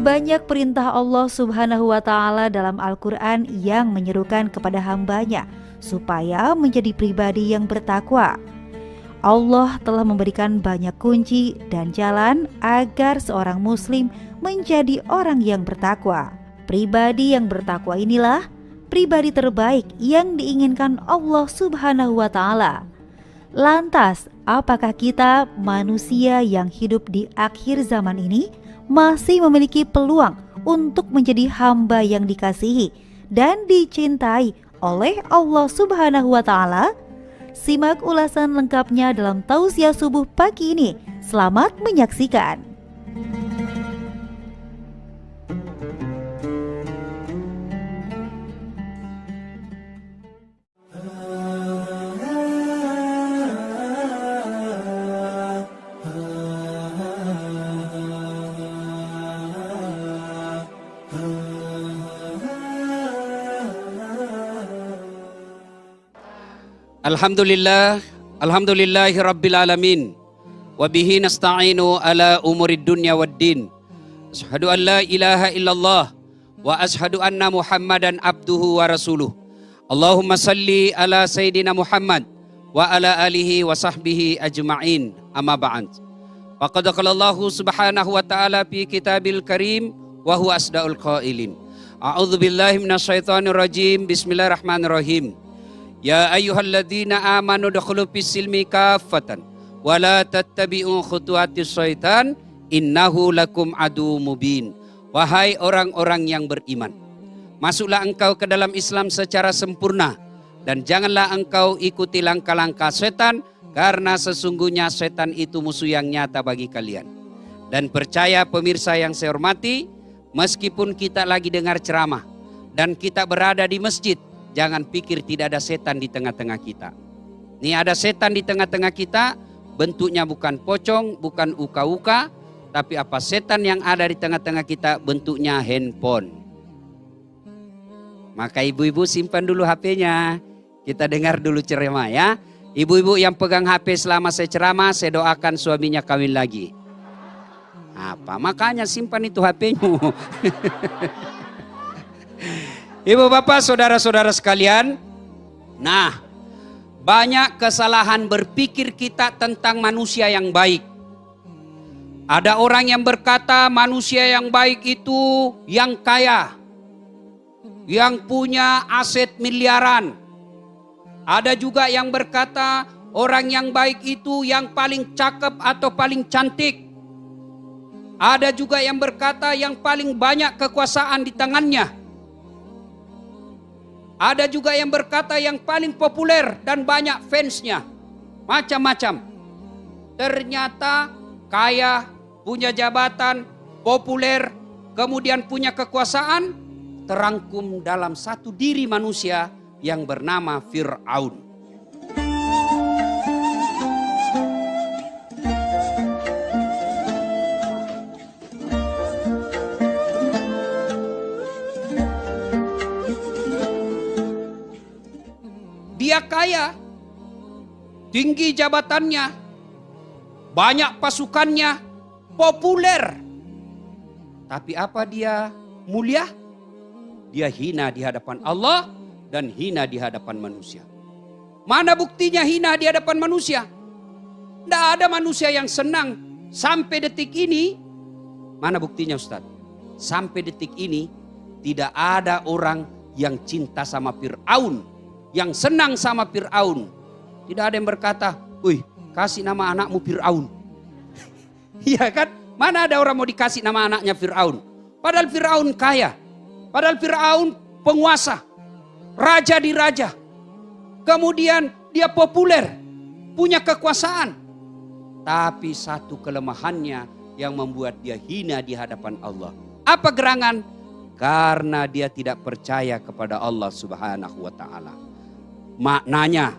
Banyak perintah Allah Subhanahu wa Ta'ala dalam Al-Quran yang menyerukan kepada hambanya supaya menjadi pribadi yang bertakwa. Allah telah memberikan banyak kunci dan jalan agar seorang muslim menjadi orang yang bertakwa. Pribadi yang bertakwa inilah pribadi terbaik yang diinginkan Allah Subhanahu wa Ta'ala. Lantas, apakah kita manusia yang hidup di akhir zaman ini masih memiliki peluang untuk menjadi hamba yang dikasihi dan dicintai oleh Allah Subhanahu wa Ta'ala? Simak ulasan lengkapnya dalam Tausiah Subuh pagi ini. Selamat menyaksikan. Alhamdulillahi rabbil alamin. Wabihi nasta'inu ala umurid dunya waddin. Ashhadu an la ilaha illallah wa ashhadu anna Muhammadan abduhu wa rasuluh. Allahumma salli ala Sayyidina Muhammad wa ala alihi wa sahbihi ajma'in. Amma ba'd. Faqad qala Allahu subhanahu wa ta'ala fi kitabil karim wa huwa asdaqul qailin. A'udzu billahi minasyaitonir rajim. Bismillahirrahmanirrahim. Ya ayyuhalladzina amanu dukhulu fis-silmi kaffatan wa la tattabi'u khutuwatis syaitan innahu lakum adu mubin. Wahai orang-orang yang beriman, masuklah engkau ke dalam Islam secara sempurna dan janganlah engkau ikuti langkah-langkah setan, karena sesungguhnya setan itu musuh yang nyata bagi kalian. Dan percaya pemirsa yang saya hormati, meskipun kita lagi dengar ceramah dan kita berada di masjid, jangan pikir tidak ada setan di tengah-tengah kita. Nih, ada setan di tengah-tengah kita, bentuknya bukan pocong, bukan uka-uka, tapi apa setan yang ada di tengah-tengah kita bentuknya handphone. Maka ibu-ibu simpan dulu HP-nya. Kita dengar dulu ceramah ya. Ibu-ibu yang pegang HP selama saya ceramah, saya doakan suaminya kawin lagi. Apa? Makanya simpan itu HP-mu. Ibu bapak saudara-saudara sekalian, nah, banyak kesalahan berpikir kita tentang manusia yang baik. Ada orang yang berkata manusia yang baik itu yang kaya, yang punya aset miliaran. Ada juga yang berkata orang yang baik itu yang paling cakep atau paling cantik. Ada juga yang berkata yang paling banyak kekuasaan di tangannya. Ada juga yang berkata yang paling populer dan banyak fansnya. Macam-macam. Ternyata kaya, punya jabatan, populer, kemudian punya kekuasaan, terangkum dalam satu diri manusia yang bernama Fir'aun. Dia kaya, tinggi jabatannya, banyak pasukannya, populer. Tapi apa dia mulia? Dia hina di hadapan Allah dan hina di hadapan manusia. Mana buktinya hina di hadapan manusia? Tidak ada manusia yang senang sampai detik ini. Mana buktinya Ustaz? Sampai detik ini tidak ada orang yang cinta sama Fir'aun, yang senang sama Fir'aun. Tidak ada yang berkata, "Wih, kasih nama anakmu Fir'aun." Iya kan? Mana ada orang mau dikasih nama anaknya Fir'aun? Padahal Fir'aun kaya. Padahal Fir'aun penguasa. Raja di raja. Kemudian dia populer. Punya kekuasaan. Tapi satu kelemahannya yang membuat dia hina di hadapan Allah. Apa gerangan? Karena dia tidak percaya kepada Allah Subhanahu wa Ta'ala. Maknanya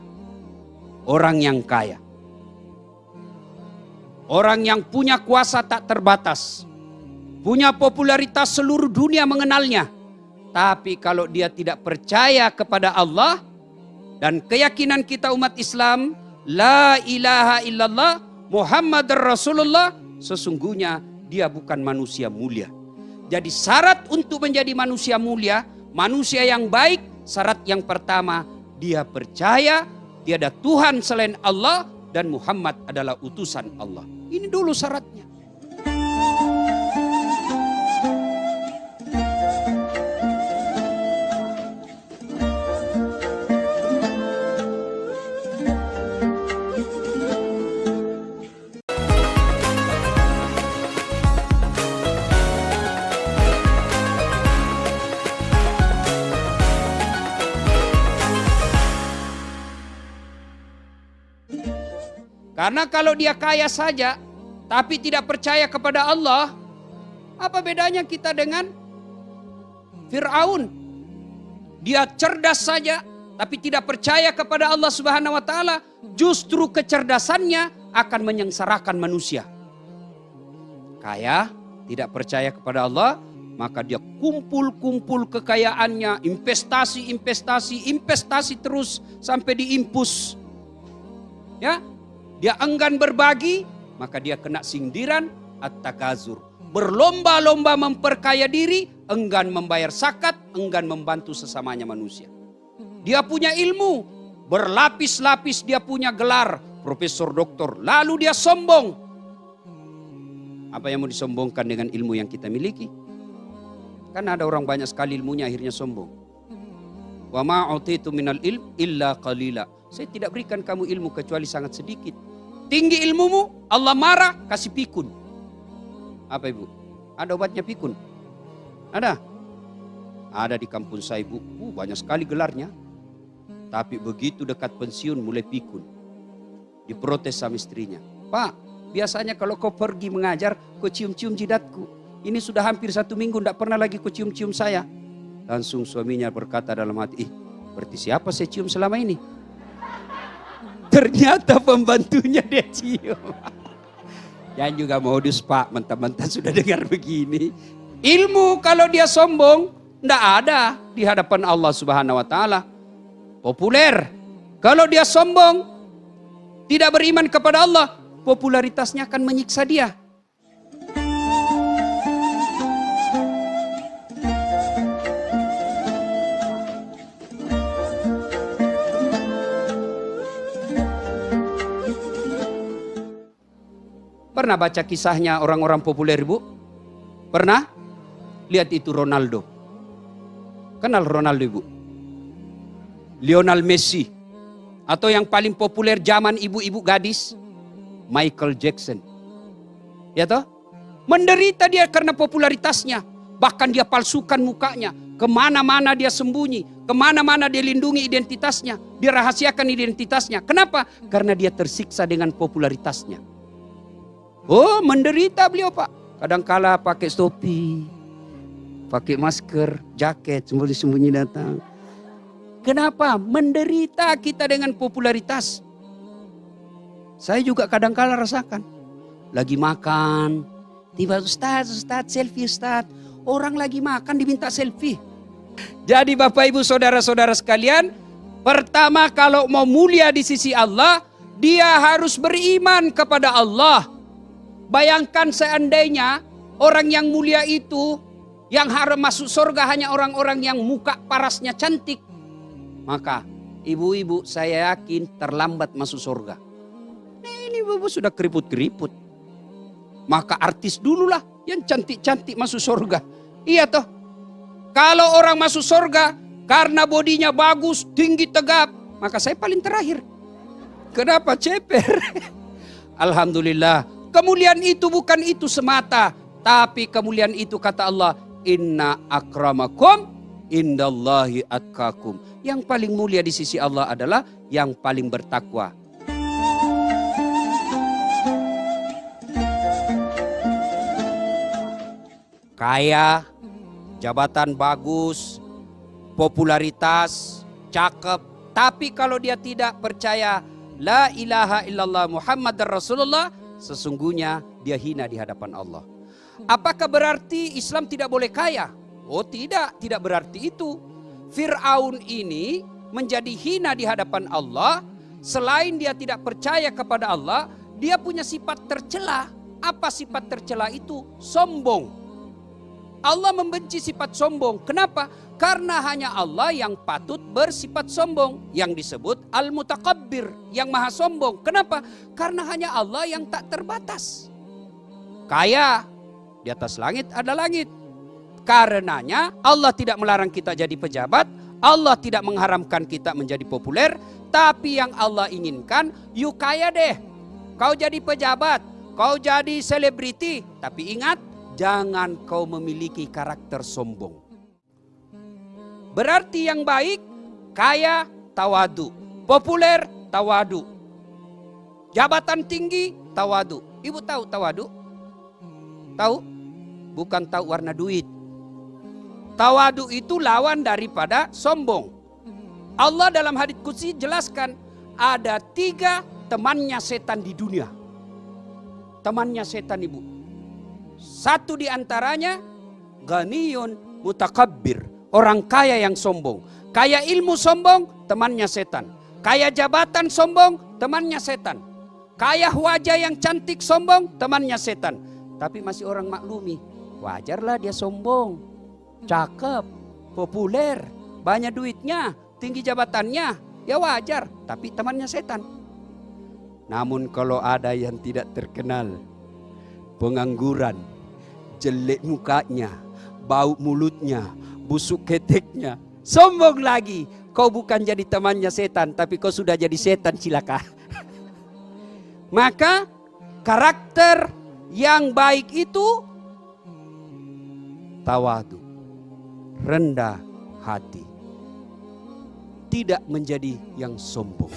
orang yang kaya, orang yang punya kuasa tak terbatas, punya popularitas seluruh dunia mengenalnya. Tapi kalau dia tidak percaya kepada Allah, dan keyakinan kita umat Islam, la ilaha illallah Muhammadar Rasulullah, sesungguhnya dia bukan manusia mulia. Jadi syarat untuk menjadi manusia mulia, manusia yang baik, syarat yang pertama, dia percaya tiada Tuhan selain Allah dan Muhammad adalah utusan Allah. Ini dulu syaratnya. Karena kalau dia kaya saja, tapi tidak percaya kepada Allah, apa bedanya kita dengan Fir'aun? Dia cerdas saja, tapi tidak percaya kepada Allah Subhanahu wa Ta'ala. Justru kecerdasannya akan menyengsarakan manusia. Kaya, tidak percaya kepada Allah, maka dia kumpul kekayaannya, investasi terus sampai diimpus. Ya, dia enggan berbagi, maka dia kena sindiran at-takazur. Berlomba-lomba memperkaya diri, enggan membayar zakat, enggan membantu sesamanya manusia. Dia punya ilmu, berlapis-lapis dia punya gelar, profesor, doktor, lalu dia sombong. Apa yang mau disombongkan dengan ilmu yang kita miliki? Kan ada orang banyak sekali ilmunya akhirnya sombong. Wa ma utitu minal ilm illa qalila. Saya tidak berikan kamu ilmu kecuali sangat sedikit. Tinggi ilmumu, Allah marah, kasih pikun. Apa ibu? Ada obatnya pikun? Ada? Ada di kampung saya ibu. Banyak sekali gelarnya. Tapi begitu dekat pensiun mulai pikun. Diprotes sama istrinya. Pak, biasanya kalau kau pergi mengajar, kau cium-cium jidatku. Ini sudah hampir 1 minggu, tidak pernah lagi kau cium-cium saya. Langsung suaminya berkata dalam hati, berarti siapa saya cium selama ini? Ternyata pembantunya dia cium. Yang juga modus pak, mentah-mentah sudah dengar begini. Ilmu kalau dia sombong, tidak ada di hadapan Allah Subhanahu wa Ta'ala. Populer, kalau dia sombong, tidak beriman kepada Allah, popularitasnya akan menyiksa dia. Pernah baca kisahnya orang-orang populer ibu? Pernah? Lihat itu Ronaldo. Kenal Ronaldo ibu? Lionel Messi. Atau yang paling populer zaman ibu-ibu gadis? Michael Jackson. Ya toh? Menderita dia karena popularitasnya. Bahkan dia palsukan mukanya. Kemana-mana dia sembunyi. Kemana-mana dia lindungi identitasnya. Dia rahasiakan identitasnya. Kenapa? Karena dia tersiksa dengan popularitasnya. Oh, menderita beliau pak. Kadangkala pakai topi, pakai masker, jaket, sembunyi-sembunyi datang. Kenapa? Menderita kita dengan popularitas. Saya juga kadangkala rasakan. Lagi makan, tiba Ustaz, selfie Ustaz. Orang lagi makan diminta selfie. Jadi Bapak Ibu Saudara-saudara sekalian, pertama kalau mau mulia di sisi Allah, dia harus beriman kepada Allah. Bayangkan seandainya orang yang mulia itu yang harus masuk surga hanya orang-orang yang muka parasnya cantik. Maka ibu-ibu saya yakin terlambat masuk surga. Ini ibu sudah keriput-keriput. Maka artis dululah yang cantik-cantik masuk surga. Iya toh. Kalau orang masuk surga karena bodinya bagus, tinggi, tegap. Maka saya paling terakhir. Kenapa ceper? Alhamdulillah. Kemuliaan itu bukan itu semata. Tapi kemuliaan itu kata Allah. Inna akramakum indallahi atqakum. Yang paling mulia di sisi Allah adalah yang paling bertakwa. Kaya, jabatan bagus, popularitas, cakep. Tapi kalau dia tidak percaya la ilaha illallah Muhammadar Rasulullah, sesungguhnya dia hina di hadapan Allah. Apakah berarti Islam tidak boleh kaya? Oh tidak, tidak berarti itu. Fir'aun ini menjadi hina di hadapan Allah. Selain dia tidak percaya kepada Allah, dia punya sifat tercela. Apa sifat tercela itu? Sombong. Allah membenci sifat sombong. Kenapa? Karena hanya Allah yang patut bersifat sombong, yang disebut Al-Mutakabbir, yang maha sombong. Kenapa? Karena hanya Allah yang tak terbatas. Kaya, di atas langit ada langit. Karenanya Allah tidak melarang kita jadi pejabat, Allah tidak mengharamkan kita menjadi populer, tapi yang Allah inginkan, yuk kaya deh. Kau jadi pejabat, kau jadi selebriti, tapi ingat, jangan kau memiliki karakter sombong. Berarti yang baik, kaya, tawadu. Populer, tawadu. Jabatan tinggi, tawadu. Ibu tahu tawadu? Tahu? Bukan tahu warna duit. Tawadu itu lawan daripada sombong. Allah dalam hadits qudsi jelaskan, ada 3 temannya setan di dunia. Temannya setan, ibu. Satu di antaranya, ghaniyun mutakabbir. Orang kaya yang sombong. Kaya ilmu sombong, temannya setan. Kaya jabatan sombong, temannya setan. Kaya wajah yang cantik sombong, temannya setan. Tapi masih orang maklumi. Wajarlah dia sombong. Cakep, populer, banyak duitnya, tinggi jabatannya. Ya wajar, tapi temannya setan. Namun kalau ada yang tidak terkenal, pengangguran, jelek mukanya, bau mulutnya, busuk keteknya, sombong lagi. Kau bukan jadi temannya setan, tapi kau sudah jadi setan, cilaka. Maka karakter yang baik itu tawadu, rendah hati, tidak menjadi yang sombong.